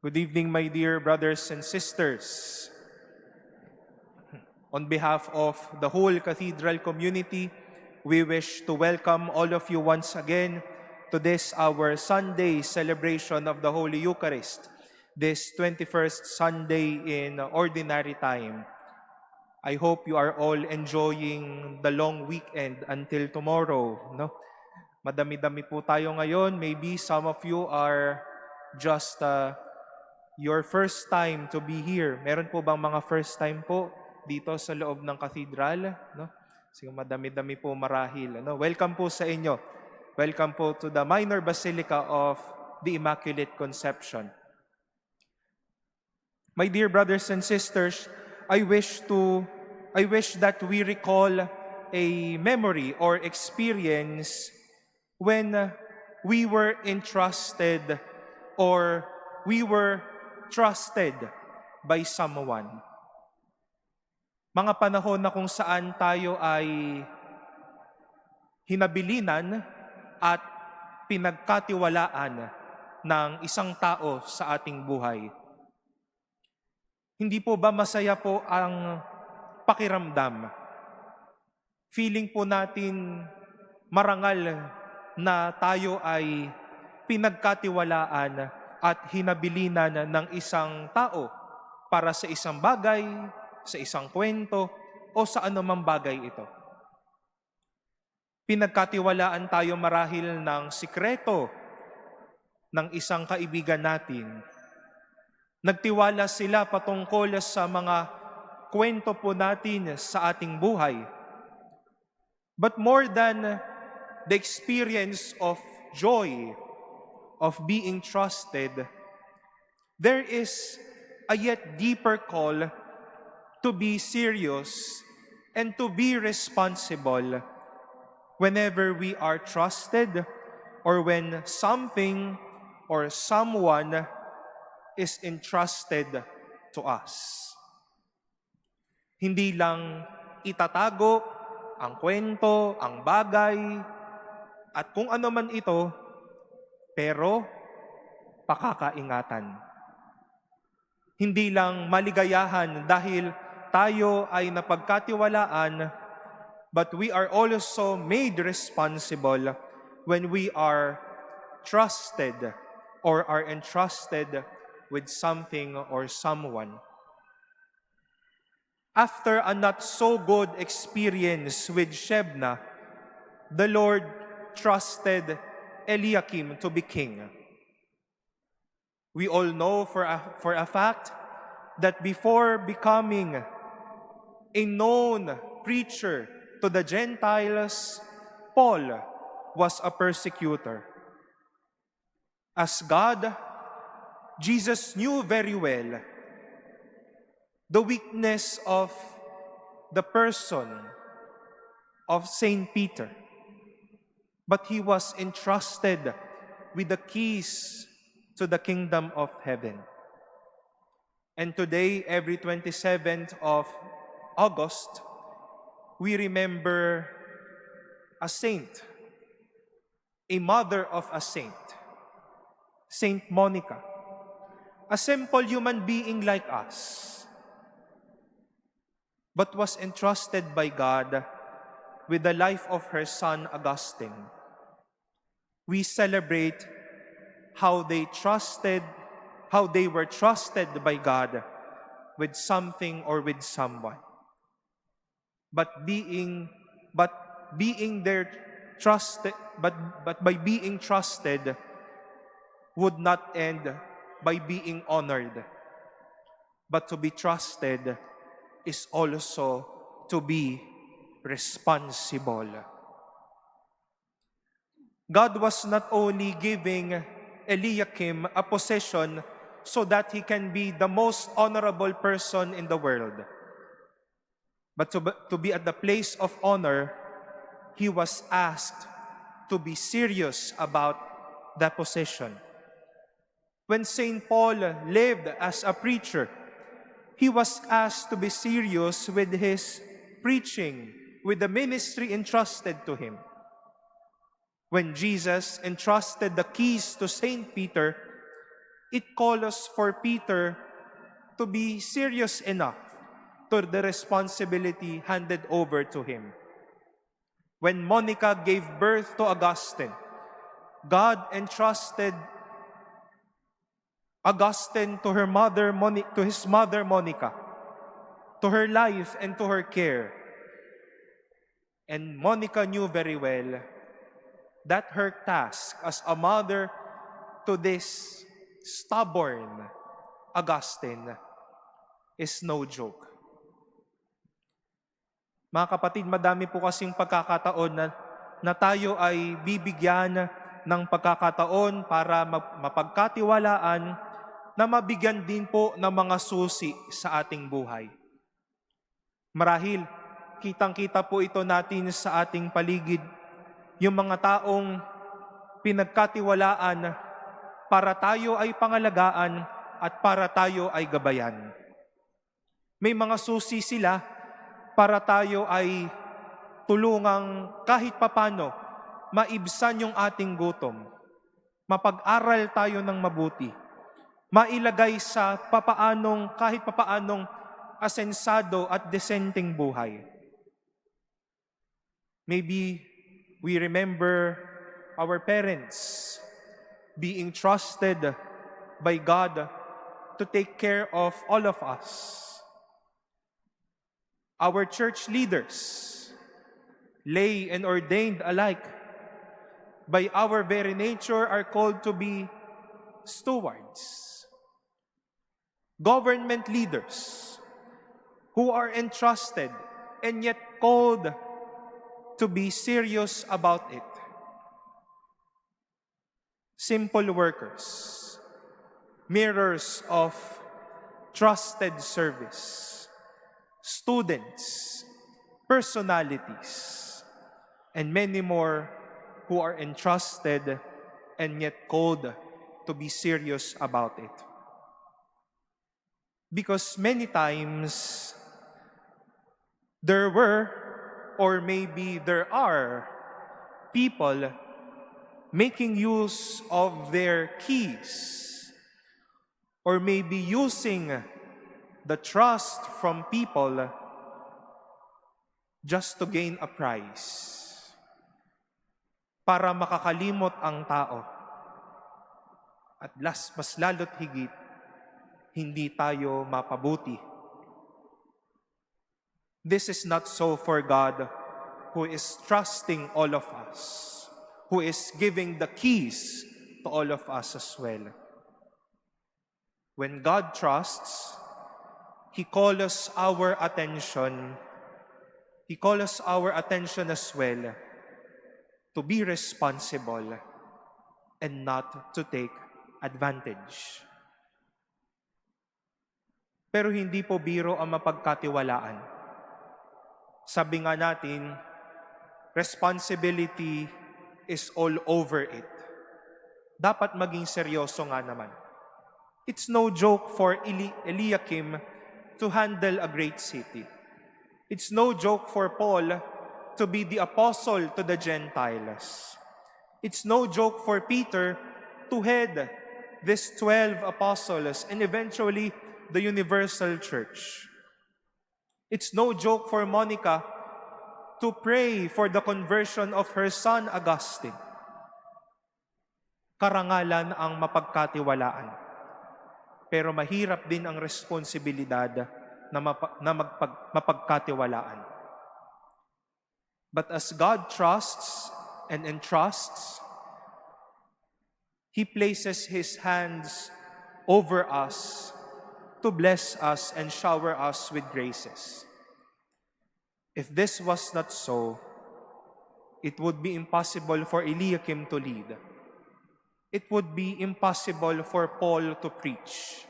Good evening, my dear brothers and sisters. On behalf of the whole cathedral community, we wish to welcome all of you once again to this our Sunday celebration of the Holy Eucharist, this 21st Sunday in Ordinary Time. I hope you are all enjoying the long weekend until tomorrow. No? Madami-dami po tayo ngayon. Maybe some of you are just your first time to be here. Meron po bang mga first time po dito sa loob ng cathedral? No? Sige, madami-dami po marahil. Ano? Welcome po sa inyo. Welcome po to the Minor Basilica of the Immaculate Conception. My dear brothers and sisters, I wish that we recall a memory or experience when we were entrusted or we were trusted by someone. Mga panahon na kung saan tayo ay hinabilinan at pinagkatiwalaan ng isang tao sa ating buhay. Hindi po ba masaya po ang pakiramdam? Feeling po natin marangal na tayo ay pinagkatiwalaan at hinabilinan ng isang tao para sa isang bagay, sa isang kwento, o sa anumang bagay ito. Pinagkatiwalaan tayo marahil ng sikreto ng isang kaibigan natin. Nagtiwala sila patungkol sa mga kwento po natin sa ating buhay. But more than the experience of joy, of being trusted, there is a yet deeper call to be serious and to be responsible whenever we are trusted or when something or someone is entrusted to us. Hindi lang itatago ang kwento, ang bagay, at kung ano man ito, pero pakakaingatan. Hindi lang maligayahan dahil tayo ay napagkatiwalaan, but we are also made responsible when we are trusted or are entrusted with something or someone. After a not so good experience with Shebna, the Lord trusted Eliakim to be king. We all know for a fact that before becoming a known preacher to the Gentiles, Paul was a persecutor. As God, Jesus knew very well the weakness of the person of Saint Peter. But he was entrusted with the keys to the kingdom of heaven. And today, every 27th of August, we remember a saint, a mother of a saint, Saint Monica, a simple human being like us, but was entrusted by God with the life of her son Augustine. We celebrate how they were trusted by God with something or with someone. But by being trusted would not end by being honored. But to be trusted is also to be responsible. God was not only giving Eliakim a position so that he can be the most honorable person in the world, but to be at the place of honor, he was asked to be serious about that position. When St. Paul lived as a preacher, he was asked to be serious with his preaching, with the ministry entrusted to him. When Jesus entrusted the keys to St. Peter, it calls for Peter to be serious enough to the responsibility handed over to him. When Monica gave birth to Augustine, God entrusted Augustine to his mother Monica, to her life and to her care. And Monica knew very well that her task as a mother to this stubborn Augustine is no joke. Mga kapatid, madami po kasing pagkakataon na tayo ay bibigyan ng pagkakataon para mapagkatiwalaan na mabigyan din po ng mga susi sa ating buhay. Marahil, kitang-kita po ito natin sa ating paligid, yung mga taong pinagkatiwalaan para tayo ay pangalagaan at para tayo ay gabayan. May mga susi sila para tayo ay tulungang kahit papano maibsan yung ating gutom, mapag-aral tayo ng mabuti, mailagay sa kahit papaanong asensado at desenteng buhay. Maybe we remember our parents being trusted by God to take care of all of us. Our church leaders, lay and ordained alike, by our very nature are called to be stewards. Government leaders who are entrusted and yet called to be serious about it. Simple workers, mirrors of trusted service. Students, personalities, and many more who are entrusted and yet called to be serious about it. Because many times, there were, or maybe there are, people making use of their keys, or maybe using the trust from people just to gain a prize, para makakalimot ang tao. At mas lalo't higit, hindi tayo mapabuti. This is not so for God, who is trusting all of us, who is giving the keys to all of us as well. When God trusts, He calls our attention. He calls our attention as well to be responsible and not to take advantage. Pero hindi po biro ang mapagkatiwalaan. Sabi nga natin, responsibility is all over it. Dapat maging seryoso nga naman. It's no joke for Eliakim to handle a great city. It's no joke for Paul to be the apostle to the Gentiles. It's no joke for Peter to head these 12 apostles and eventually the universal church. It's no joke for Monica to pray for the conversion of her son Augustine. Karangalan ang mapagkatiwalaan. Pero mahirap din ang responsibilidad na mapagkatiwalaan. But as God trusts and entrusts, He places His hands over us to bless us and shower us with graces. If this was not so, it would be impossible for Eliakim to lead. It would be impossible for Paul to preach.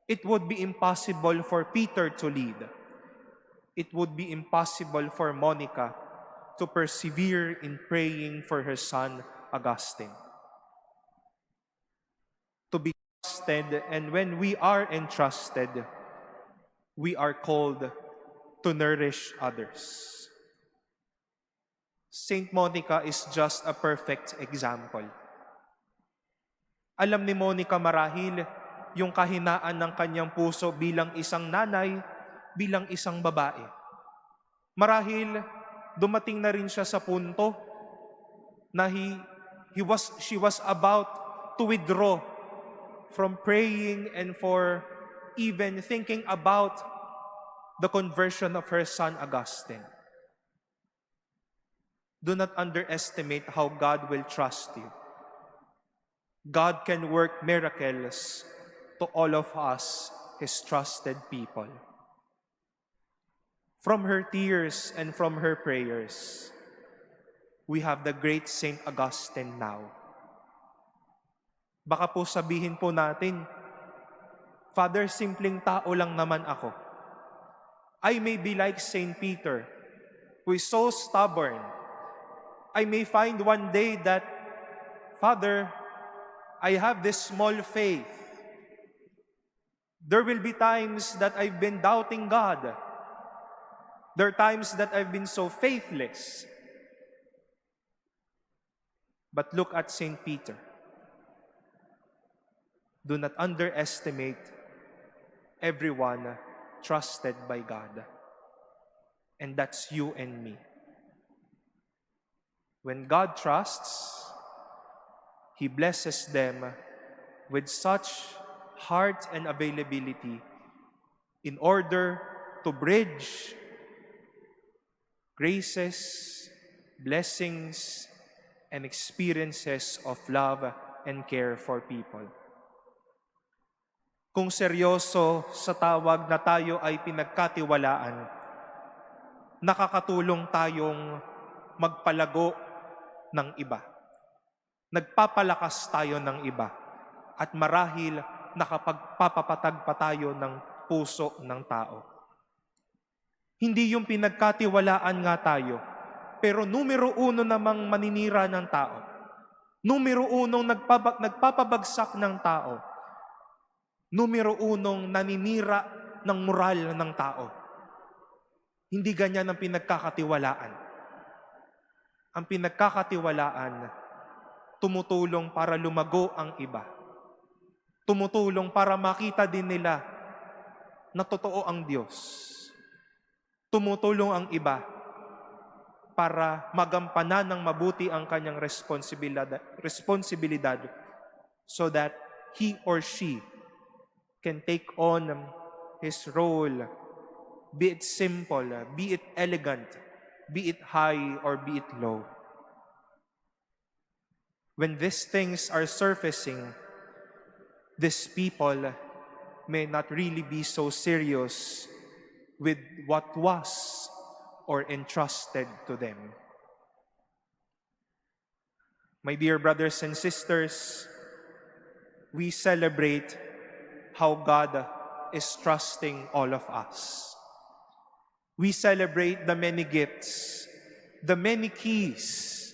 It would be impossible for Peter to lead. It would be impossible for Monica to persevere in praying for her son Augustine. To be trusted, and when we are entrusted, we are called to nourish others. Saint Monica is just a perfect example. Alam ni Monica marahil yung kahinaan ng kanyang puso bilang isang nanay, bilang isang babae. Marahil dumating na rin siya sa punto na she was about to withdraw from praying and for even thinking about the conversion of her son Augustine. Do not underestimate how God will trust you. God can work miracles to all of us, His trusted people. From her tears and from her prayers, we have the great Saint Augustine now. Baka po sabihin po natin, Father, simpleng tao lang naman ako. I may be like Saint Peter, who is so stubborn. I may find one day that, Father, I have this small faith. There will be times that I've been doubting God. There are times that I've been so faithless. But look at Saint Peter. Do not underestimate everyone trusted by God. And that's you and me. When God trusts, He blesses them with such heart and availability in order to bridge graces, blessings, and experiences of love and care for people. Kung seryoso sa tawag na tayo ay pinagkatiwalaan, nakakatulong tayong magpalago ng iba. Nagpapalakas tayo ng iba at marahil nakapagpapapatag pa tayo ng puso ng tao. Hindi yung pinagkatiwalaan nga tayo, pero numero uno namang maninira ng tao. Numero unong nagpapabagsak ng tao. Numero unong naninira ng moral ng tao. Hindi ganyan ang pinagkakatiwalaan. Ang pinagkakatiwalaan, tumutulong para lumago ang iba. Tumutulong para makita din nila na totoo ang Diyos. Tumutulong ang iba para magampanan ng mabuti ang kanyang responsibilidad so that he or she can take on his role, be it simple, be it elegant, be it high or be it low. When these things are surfacing, these people may not really be so serious with what was or entrusted to them. My dear brothers and sisters, we celebrate how God is trusting all of us. We celebrate the many gifts, the many keys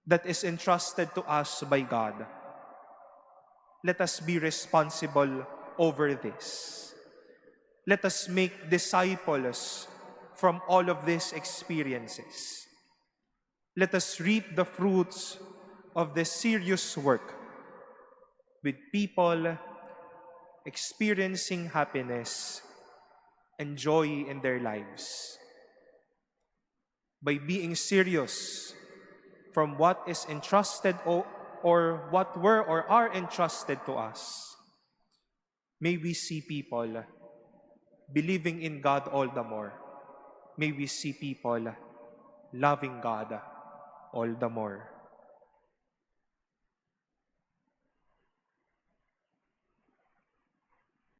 that is entrusted to us by God. Let us be responsible over this. Let us make disciples from all of these experiences. Let us reap the fruits of this serious work with people experiencing happiness and joy in their lives. By being serious from what is entrusted or what were or are entrusted to us, may we see people believing in God all the more. May we see people loving God all the more.